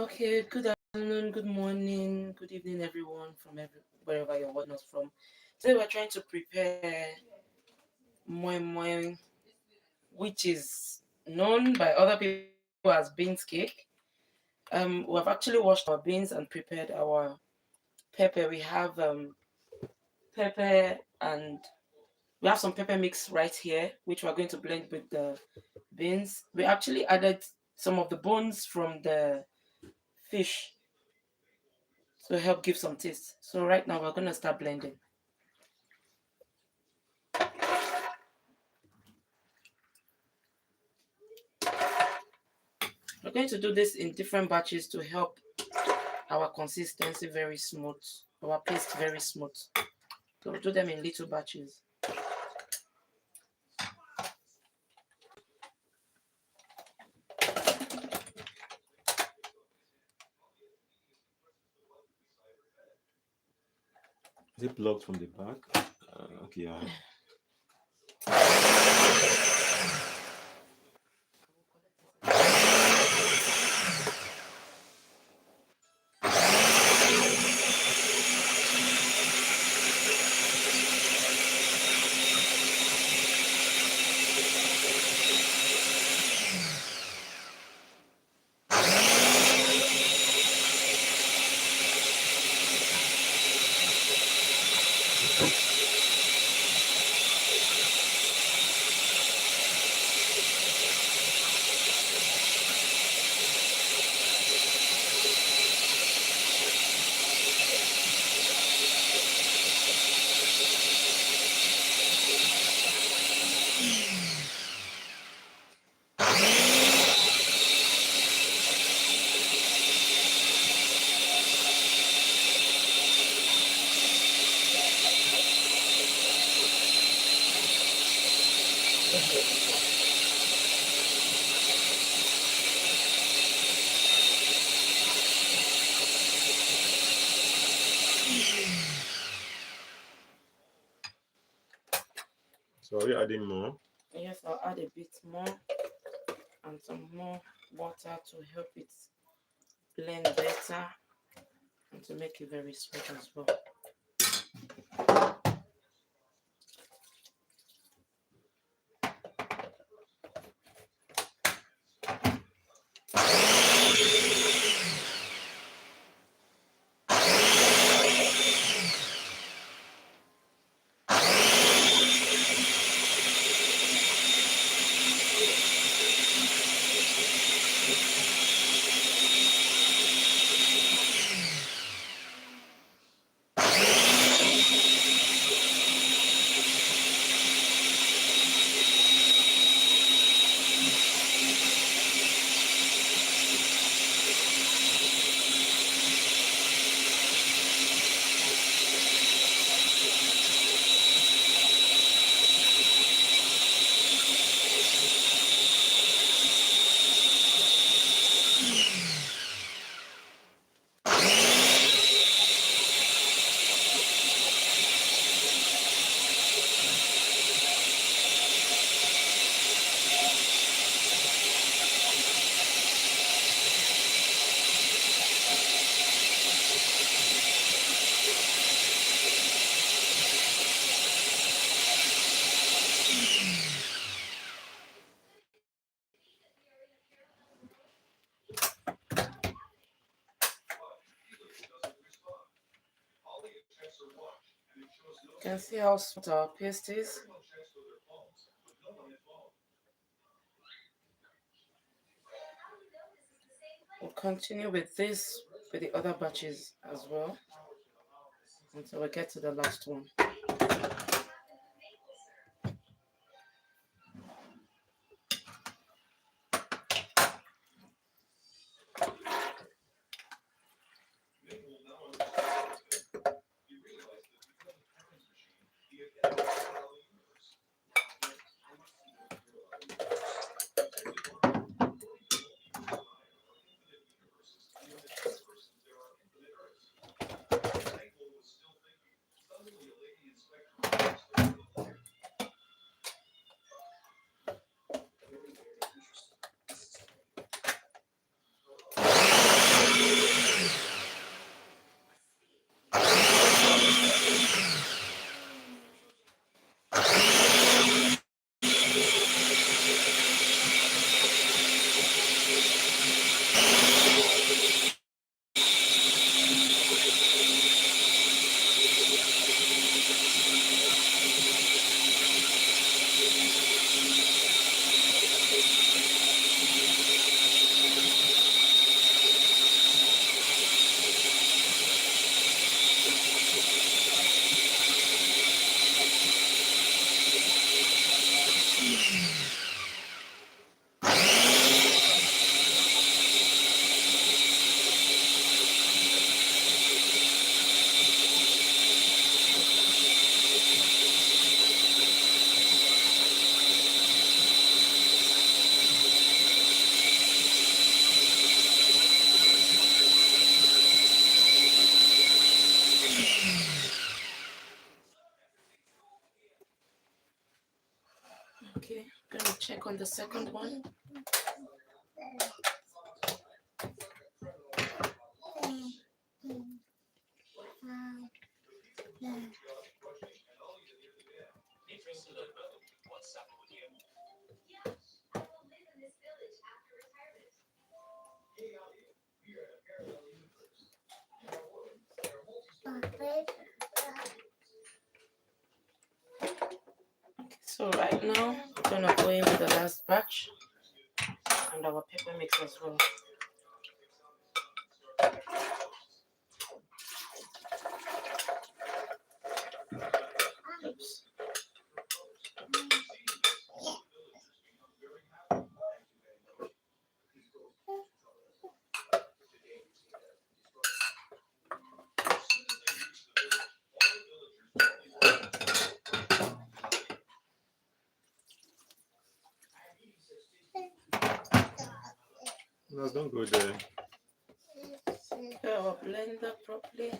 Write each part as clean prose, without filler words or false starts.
Okay, good afternoon, good morning, good evening, everyone from wherever you're watching us from. Today we're trying to prepare moi moi, which is known by other people as beans cake. We have actually washed our beans and prepared our pepper. We have pepper and we have some pepper mix right here, which we're going to blend with the beans. We actually added some of the bones from the fish to help give some taste. So right now we're gonna start blending. We're going to do this in different batches to help our consistency very smooth, our paste very smooth. So we'll do them in little batches. Is it blocked from the back? Okay, yeah. So are we adding more? Yes, I'll add a bit more and some more water to help it blend better and to make it very smooth as well. You can see how smooth our paste is. We'll continue with this with the other batches as well until we get to the last one. check on the second one. So right now, we're gonna go in with the last batch and our pepper mix as well. Oops. No, don't go there. Prepare our blender properly.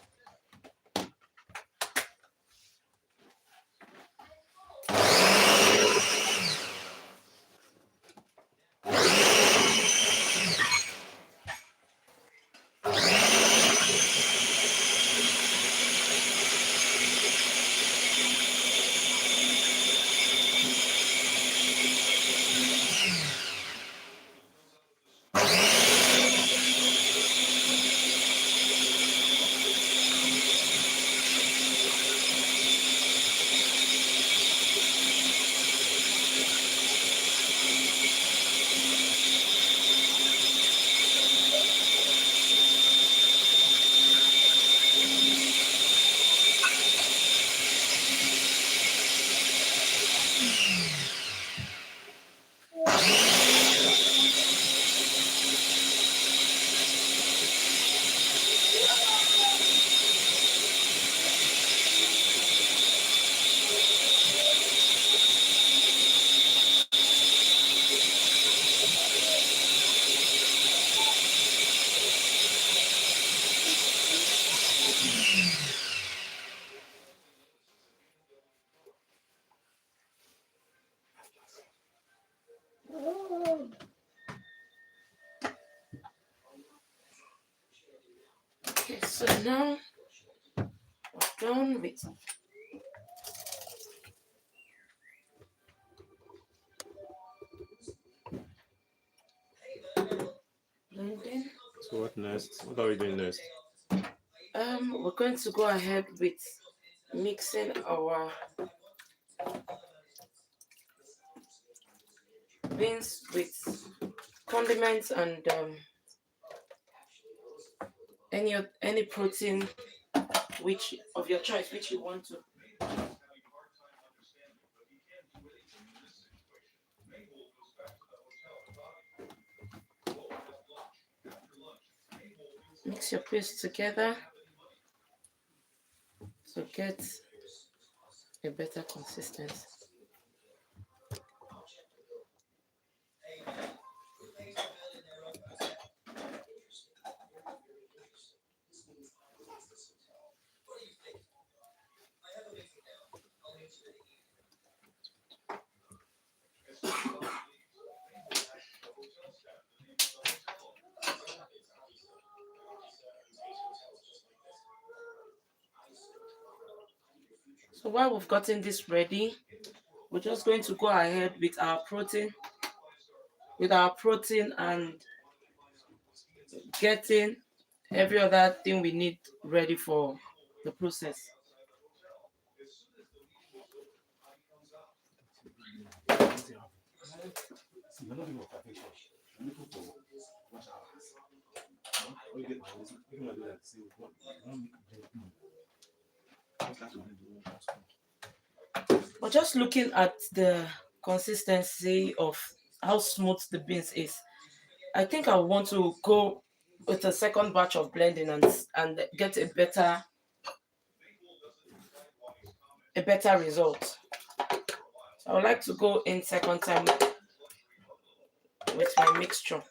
Okay, so now we're done with blending. So what next? What are we doing next? We're going to go ahead with mixing our beans with condiments and any protein which of your choice which you want to. Mix your paste together to get a better consistency. So while we've gotten this ready, we're just going to go ahead with our protein and getting every other thing we need ready for the process. But just looking at the consistency of how smooth the beans is, I think I want to go with a second batch of blending and get a better result. So I would like to go in second time with my mixture.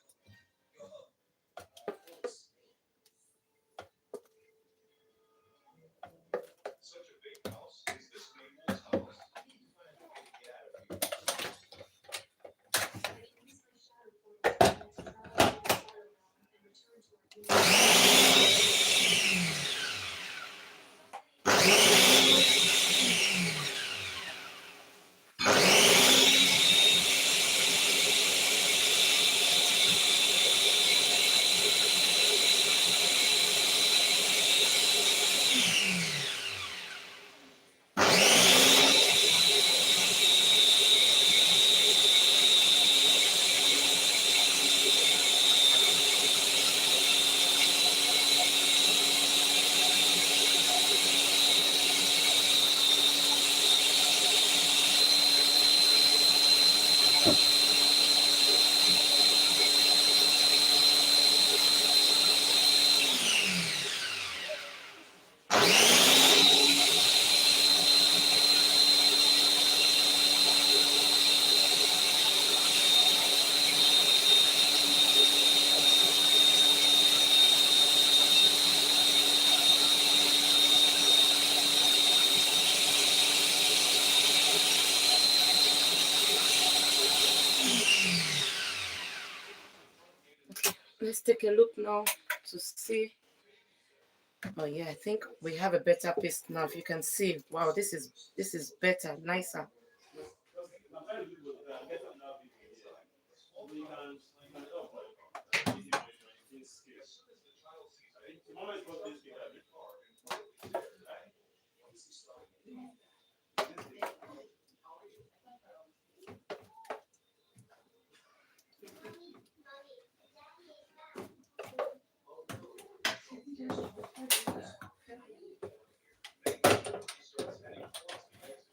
Let's take a look now to see. Oh yeah, I think we have a better paste now. If you can see, wow, this is better, nicer.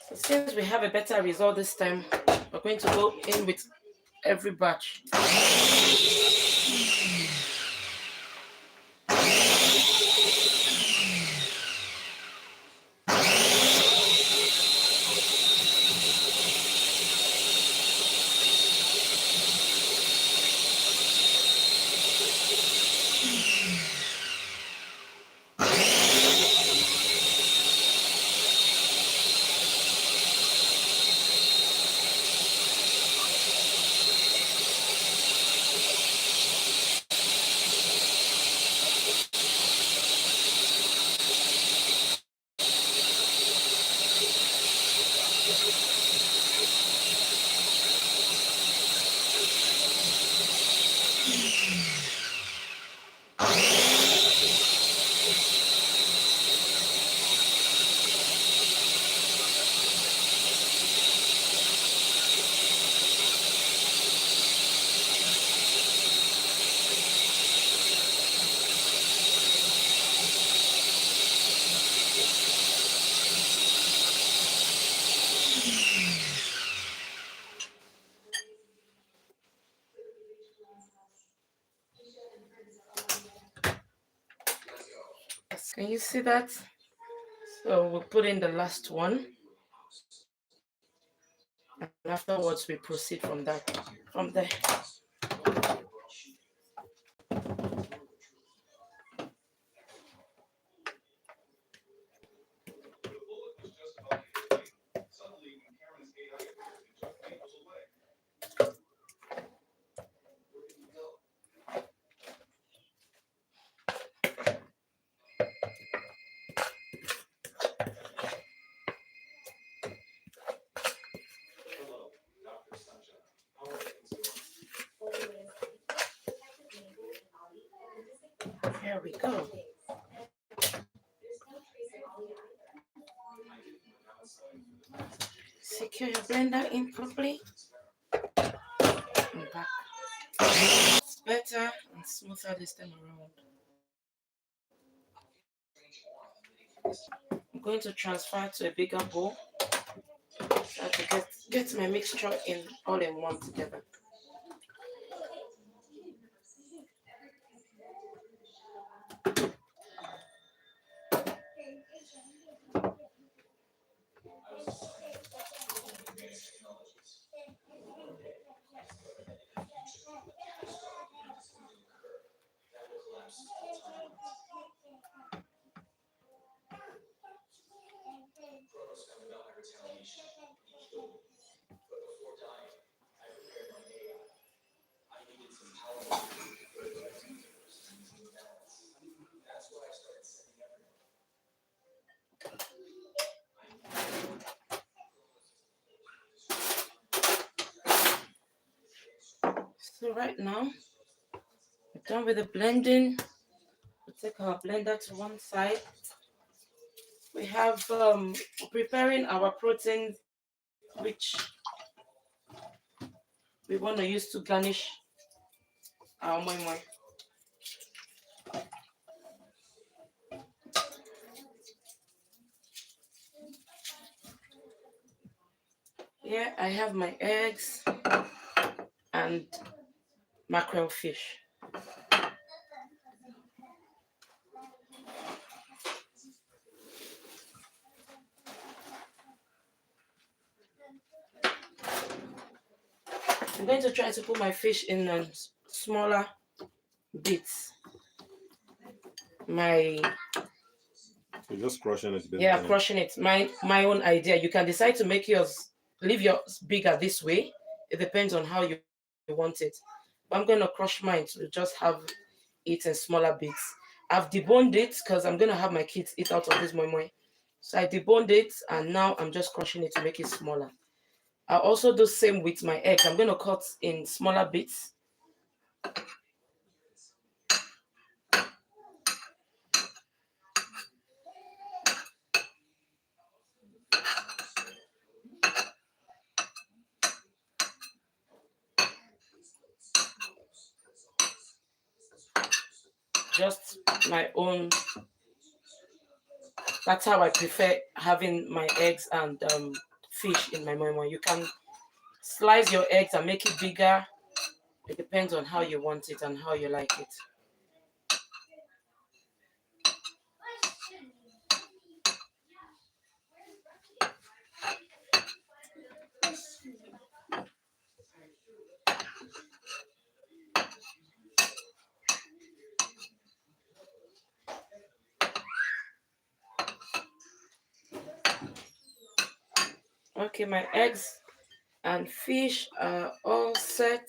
So since we have a better result this time, we're going to go in with every batch. Yes, can you see that? So we'll put in the last one, and afterwards we proceed from that, from there. Here we go. Secure your blender in properly. And back. It's better and smoother this time around. I'm going to transfer to a bigger bowl so I can get my mixture in all in one together. So right now, we're done with the blending. We'll take our blender to one side. We have preparing our protein, which we want to use to garnish our moi moi. Here I have my eggs and mackerel fish. I'm going to try to put my fish in smaller bits. My You're just crushing it Yeah, basically. crushing it. My own idea. You can decide to make yours, leave yours bigger this way. It depends on how you want it. But I'm gonna crush mine to just have it in smaller bits. I've deboned it because I'm gonna have my kids eat out of this moi moi. So I deboned it and now I'm just crushing it to make it smaller. I'll also do the same with my eggs. I'm gonna cut in smaller bits. Just my own. That's how I prefer having my eggs and fish in my moi moi. You can slice your eggs and make it bigger. It depends on how you want it and how you like it. Okay, my eggs and fish are all set.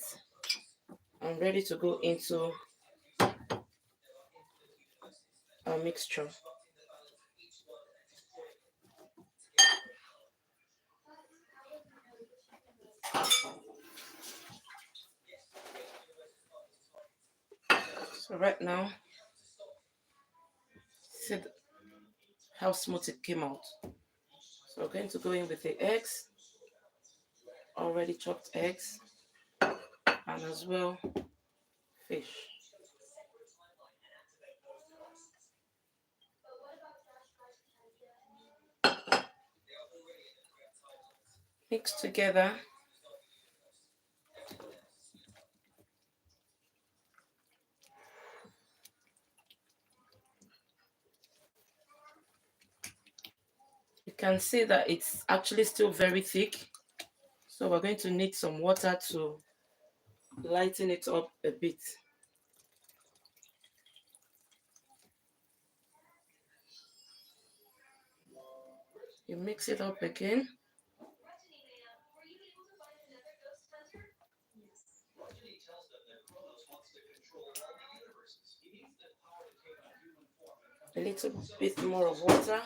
I'm ready to go into a mixture. So right now, see how smooth it came out. So we're going to go in with the eggs, already chopped eggs, and as well fish. Mix together. You can see that it's actually still very thick. So we're going to need some water to lighten it up a bit. You mix it up again. A little bit more of water.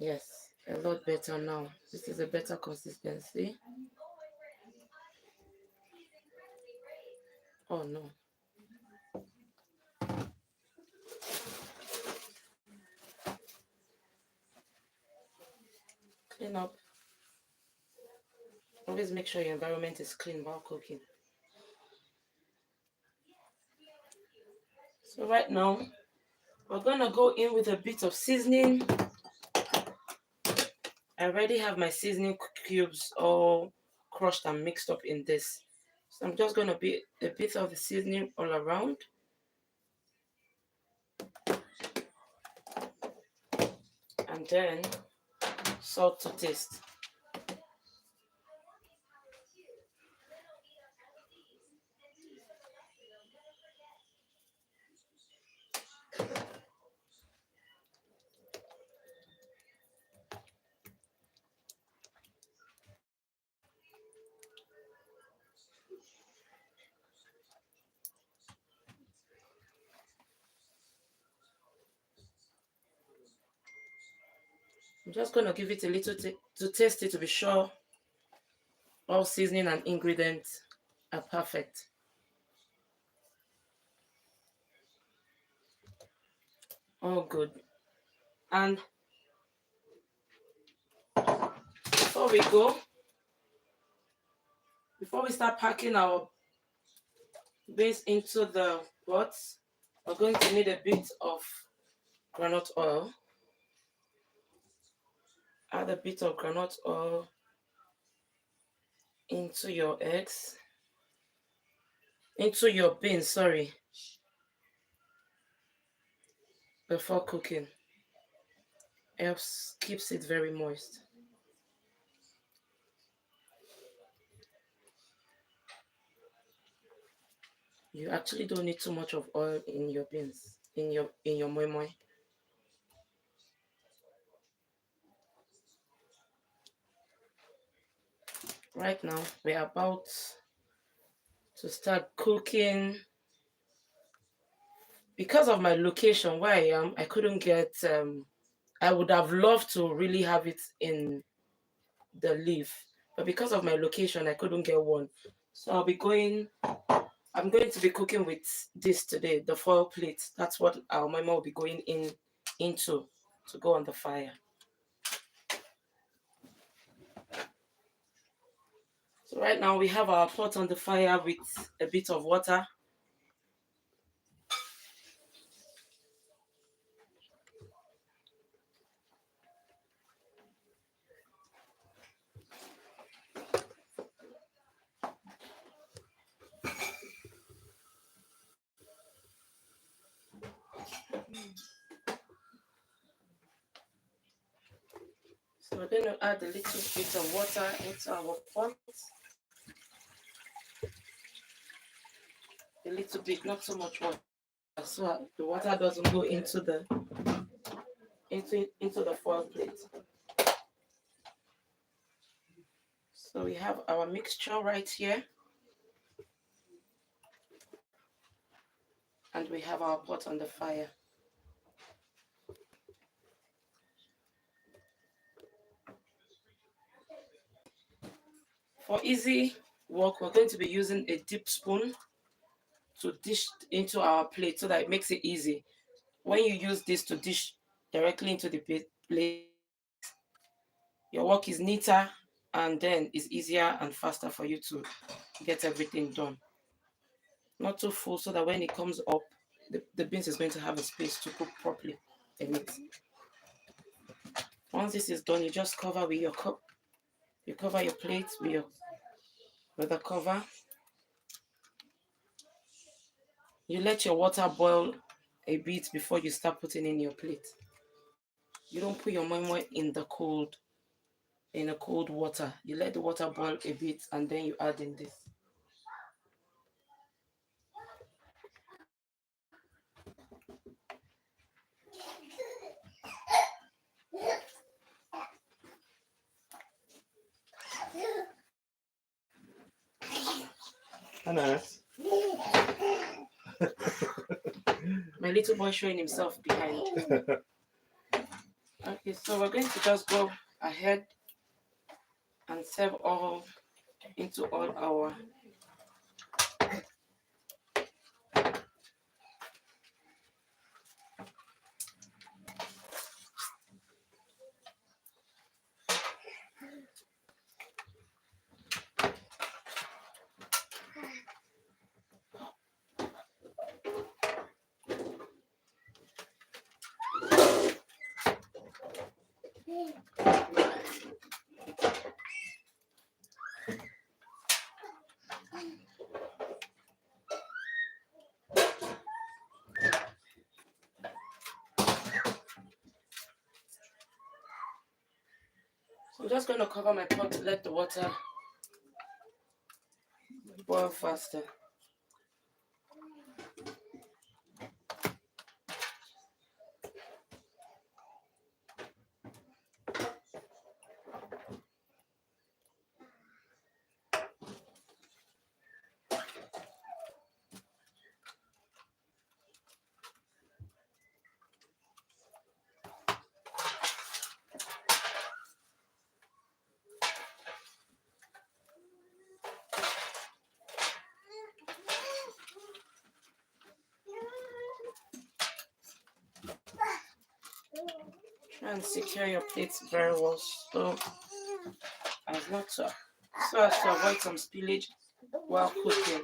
Yes, a lot better now. This is a better consistency. Oh no. Clean up. Always make sure your environment is clean while cooking. So right now, we're gonna go in with a bit of seasoning. I already have my seasoning cubes all crushed and mixed up in this. So I'm just gonna be a bit of the seasoning all around. And then salt to taste. I'm just gonna give it a little to taste it to be sure all seasoning and ingredients are perfect. All good. And before we go, before we start packing our beans into the pots, we're going to need a bit of groundnut oil. Add a bit of groundnut oil into your eggs, into your beans, sorry, before cooking. Helps, keeps it very moist. You actually don't need too much of oil in your beans, in your moi moi. Right now, we're about to start cooking. Because of my location where I am, I couldn't get. I would have loved to really have it in the leaf, but because of my location, I couldn't get one. So I'll be going. I'm going to be cooking with this today, the foil plate. That's what our mama will be going into to go on the fire. So right now we have our pot on the fire with a bit of water. So we're going to add a little bit of water into our pot. A little bit, not so much water, so the water doesn't go into the foil plate. So we have our mixture right here, and we have our pot on the fire. For easy work, we're going to be using a dip spoon to dish into our plate so that it makes it easy. When you use this to dish directly into the plate, your work is neater and then it's easier and faster for you to get everything done. Not too full so that when it comes up, the beans is going to have a space to cook properly in it. Once this is done, you just cover with your cup. You cover your plate with the cover. You let your water boil a bit before you start putting in your plate. You don't put your moi moi in a cold water. You let the water boil a bit and then you add in this. Anas. My little boy showing himself behind. Okay, so we're going to just go ahead and serve all into all our I'm just going to cover my pot to let the water boil faster. Try and secure your plates very well, so as not to so as to avoid some spillage while cooking.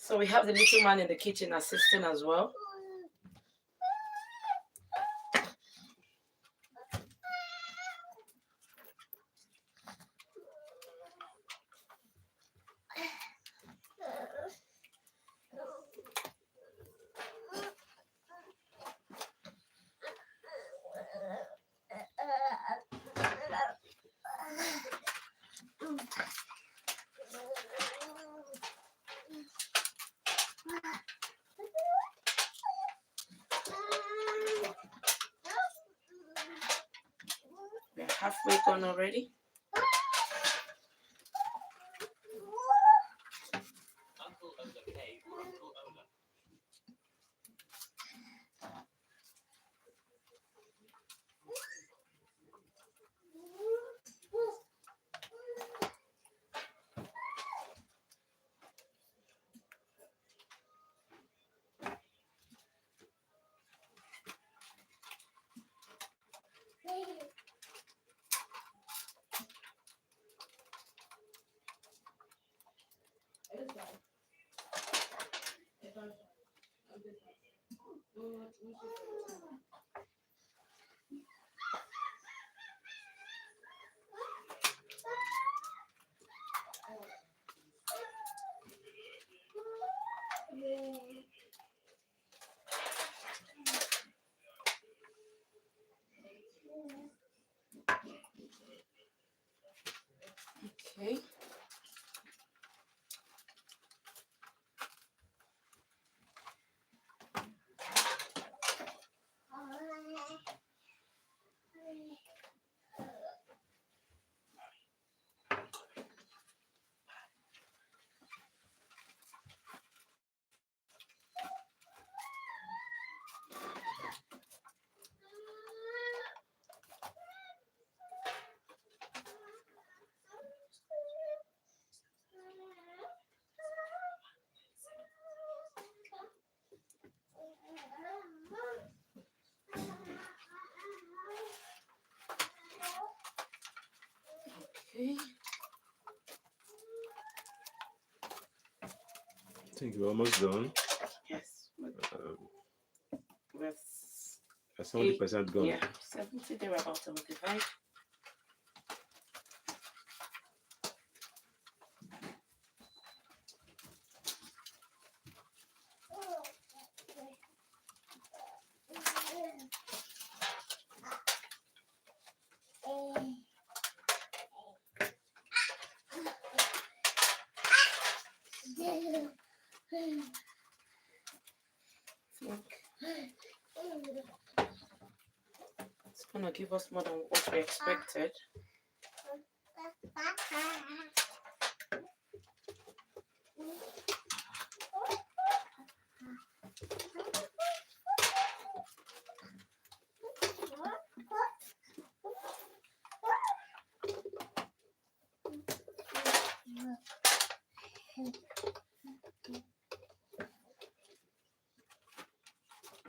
So we have the little man in the kitchen assisting as well. We're halfway done already. Okay. Okay. I think we're almost done. Yes. Um, With 70% gone. yeah, 70. They were about 75. It's gonna give us more than what we expected.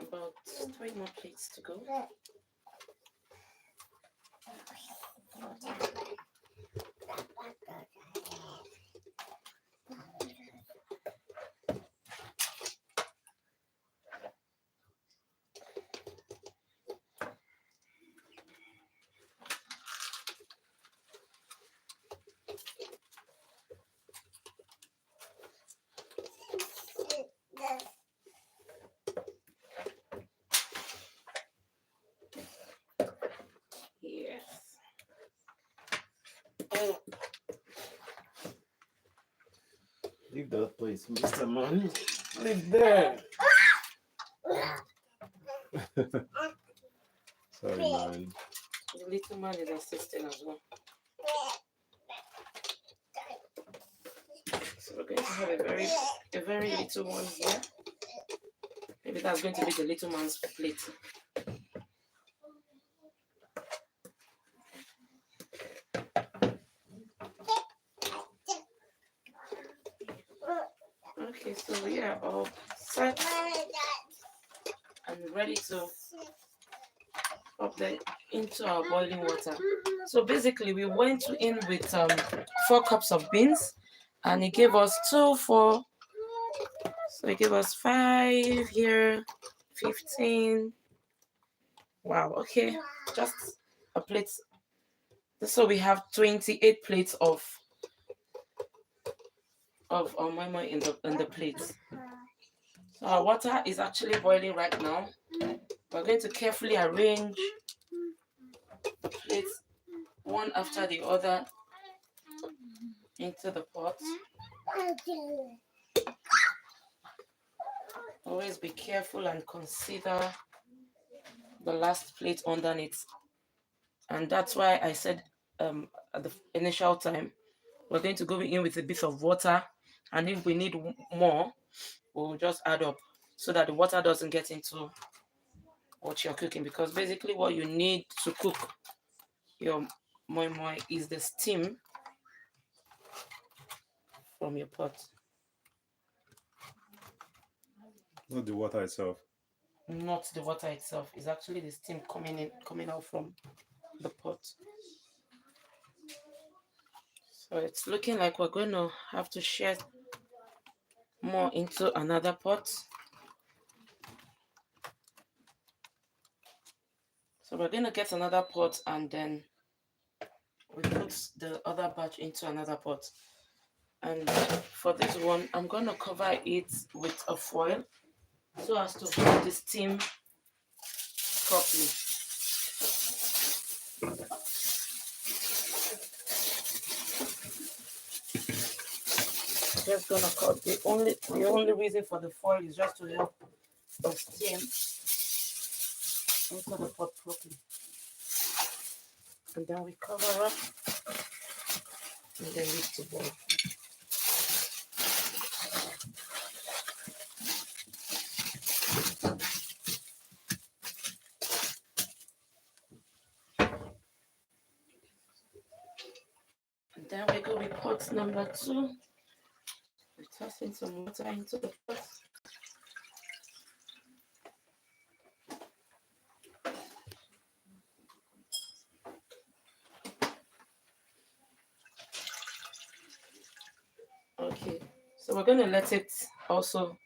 About 3 more plates to go. Yes. Leave that place, Mr. Man. Leave there. Sorry, man. The little man is assisting as well. So we're going to have a very little one here. Maybe that's going to be the little man's plate. Okay, so we are all set and ready to pop them into our boiling water. So basically we went in with 4 cups of beans, and it gave us 2, 4, so it gave us 5 here, 15. Wow, okay, just a plate. So we have 28 plates of moi moi in the plates. So our water is actually boiling right now. We're going to carefully arrange the plates one after the other into the pot. Always be careful and consider the last plate underneath. And that's why I said at the initial time, we're going to go in with a bit of water, and if we need more, we'll just add up so that the water doesn't get into what you're cooking, because basically what you need to cook your moi moi is the steam from your pot. Not the water itself. Not the water itself. It's actually the steam coming out from the pot. So it's looking like we're going to have to share more into another pot. So we're going to get another pot, and then we put the other batch into another pot. And for this one, I'm going to cover it with a foil so as to hold the steam properly. Just gonna cut. The only reason for the foil is just to help the steam into the pot properly. And then we cover up and then leave to boil. And then we go with pot number 2. We toss in some water into the pot. Okay, so we're going to let it also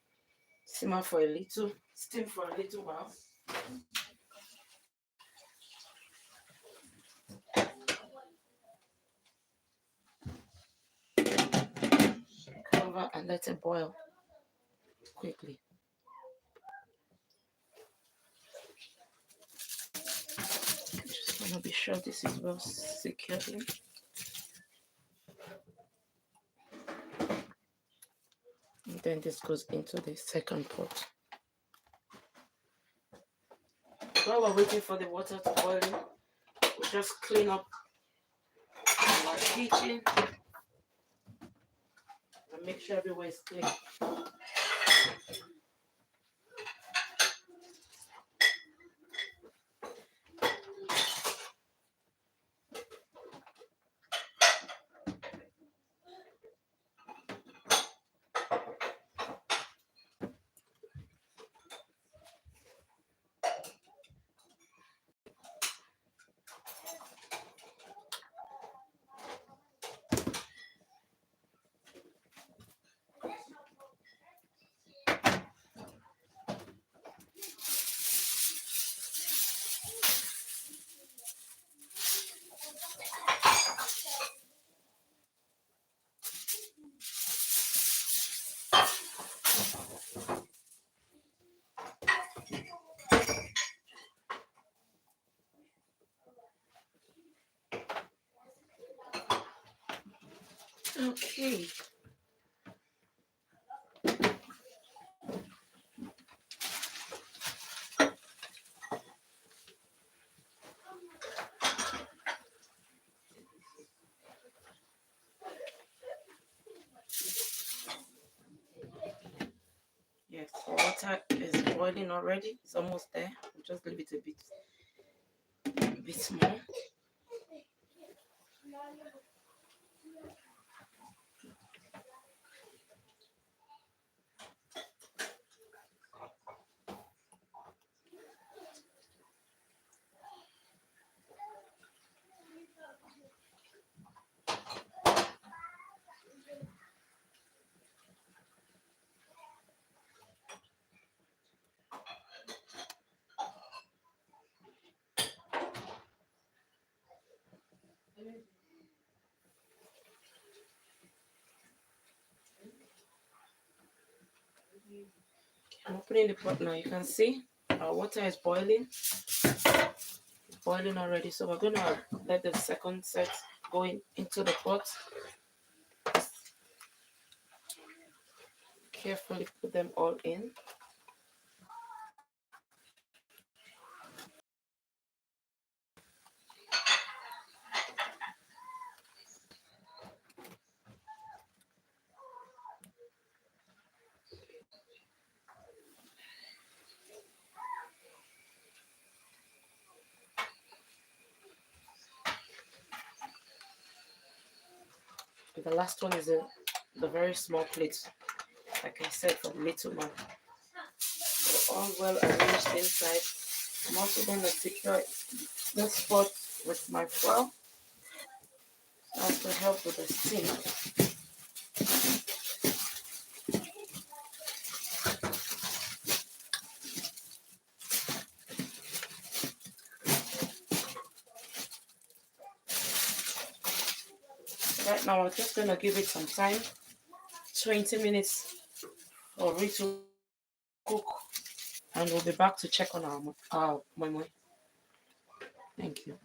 steam for a little while. Cover and let it boil quickly. Just want to be sure this is well secured in. And then this goes into the second pot. While we're waiting for the water to boil in, we just clean up our kitchen and make sure everywhere is clean. Okay. boiling already. It's almost there. We'll just leave it a bit more. I'm opening the pot now. You can see our water is boiling. It's boiling already. So we're gonna let the second set go into the pot. Carefully put them all in. The last one is the very small plate, like I said, for the little man. So all well arranged inside. I'm also going to secure this pot with my foil. That will help with the steam. Right now, I'm just going to give it some time, 20 minutes for it to cook, and we'll be back to check on our moi moi. Thank you.